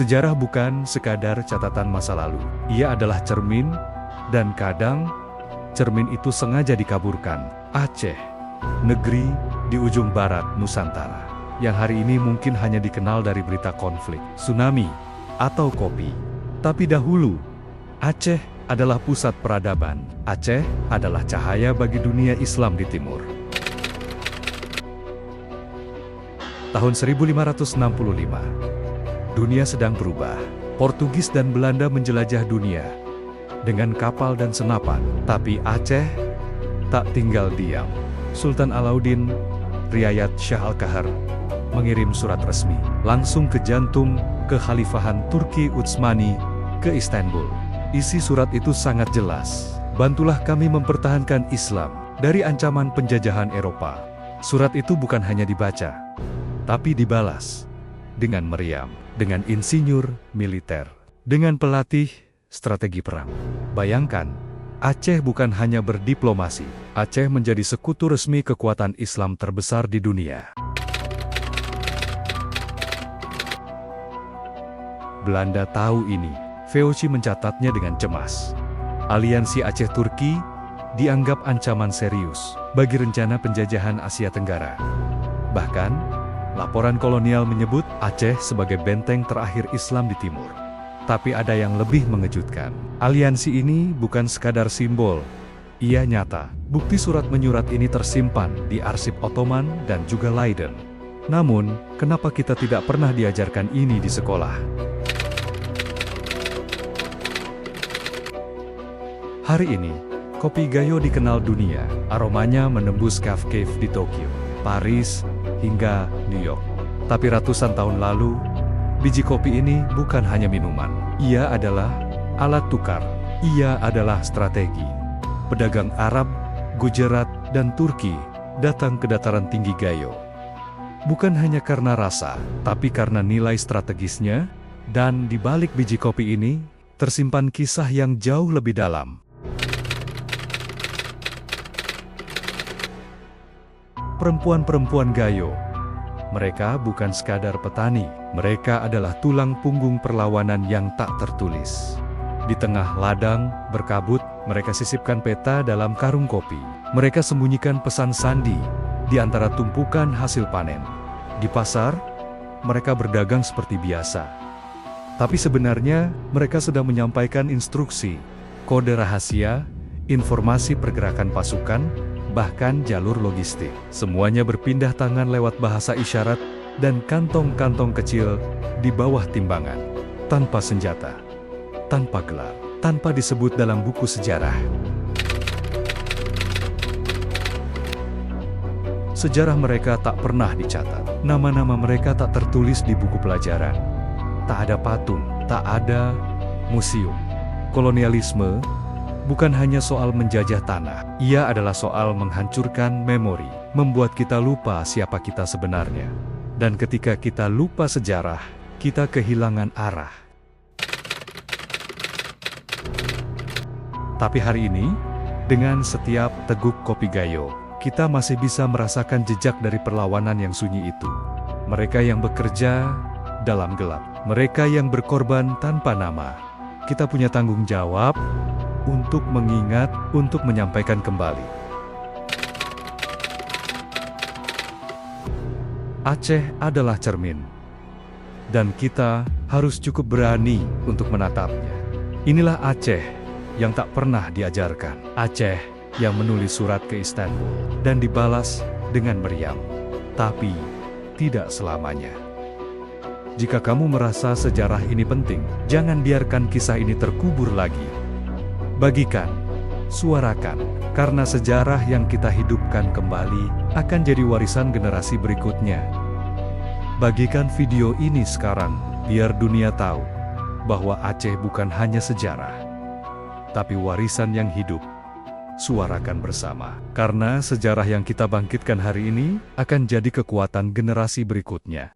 Sejarah bukan sekadar catatan masa lalu. Ia adalah cermin, dan kadang cermin itu sengaja dikaburkan. Aceh, negeri di ujung barat Nusantara, yang hari ini mungkin hanya dikenal dari berita konflik, tsunami, atau kopi. Tapi dahulu, Aceh adalah pusat peradaban. Aceh adalah cahaya bagi dunia Islam di timur. Tahun 1565, dunia sedang berubah. Portugis dan Belanda menjelajah dunia dengan kapal dan senapan. Tapi Aceh tak tinggal diam. Sultan Alauddin Riayat Shah Al-Kahar mengirim surat resmi langsung ke jantung kekhalifahan Turki Utsmani ke Istanbul. Isi surat itu sangat jelas. Bantulah kami mempertahankan Islam dari ancaman penjajahan Eropa. Surat itu bukan hanya dibaca, tapi dibalas dengan meriam, dengan insinyur militer, dengan pelatih strategi perang. Bayangkan, Aceh bukan hanya berdiplomasi, Aceh menjadi sekutu resmi kekuatan Islam terbesar di dunia. Belanda tahu ini. VOC mencatatnya dengan cemas. Aliansi Aceh-Turki dianggap ancaman serius bagi rencana penjajahan Asia Tenggara. Bahkan, laporan kolonial menyebut Aceh sebagai benteng terakhir Islam di timur. Tapi ada yang lebih mengejutkan. Aliansi ini bukan sekadar simbol. Ia nyata. Bukti surat menyurat ini tersimpan di arsip Ottoman dan juga Leiden. Namun, kenapa kita tidak pernah diajarkan ini di sekolah? Hari ini, kopi Gayo dikenal dunia. Aromanya menembus cafe di Tokyo, Paris, hingga New York. Tapi ratusan tahun lalu, biji kopi ini bukan hanya minuman. Ia adalah alat tukar. Ia adalah strategi. Pedagang Arab, Gujarat, dan Turki datang ke dataran tinggi Gayo. Bukan hanya karena rasa, tapi karena nilai strategisnya, dan di balik biji kopi ini, tersimpan kisah yang jauh lebih dalam. Perempuan-perempuan Gayo. Mereka bukan sekadar petani, mereka adalah tulang punggung perlawanan yang tak tertulis. Di tengah ladang berkabut, mereka sisipkan peta dalam karung kopi. Mereka sembunyikan pesan sandi di antara tumpukan hasil panen. Di pasar, mereka berdagang seperti biasa. Tapi sebenarnya, mereka sedang menyampaikan instruksi, kode rahasia, informasi pergerakan pasukan, bahkan jalur logistik. Semuanya berpindah tangan lewat bahasa isyarat dan kantong-kantong kecil di bawah timbangan. Tanpa senjata, tanpa gelar, tanpa disebut dalam buku sejarah. Sejarah mereka tak pernah dicatat. Nama-nama mereka tak tertulis di buku pelajaran. Tak ada patung, tak ada museum. Kolonialisme bukan hanya soal menjajah tanah, ia adalah soal menghancurkan memori, membuat kita lupa siapa kita sebenarnya. Dan ketika kita lupa sejarah, kita kehilangan arah. Tapi hari ini, dengan setiap teguk kopi Gayo, kita masih bisa merasakan jejak dari perlawanan yang sunyi itu. Mereka yang bekerja dalam gelap, mereka yang berkorban tanpa nama. Kita punya tanggung jawab untuk mengingat, untuk menyampaikan kembali. Aceh adalah cermin, dan kita harus cukup berani untuk menatapnya. Inilah Aceh yang tak pernah diajarkan. Aceh yang menulis surat ke Istanbul dan dibalas dengan meriam. Tapi tidak selamanya. Jika kamu merasa sejarah ini penting, jangan biarkan kisah ini terkubur lagi. Bagikan, suarakan, karena sejarah yang kita hidupkan kembali akan jadi warisan generasi berikutnya. Bagikan video ini sekarang, biar dunia tahu bahwa Aceh bukan hanya sejarah, tapi warisan yang hidup. Suarakan bersama, karena sejarah yang kita bangkitkan hari ini akan jadi kekuatan generasi berikutnya.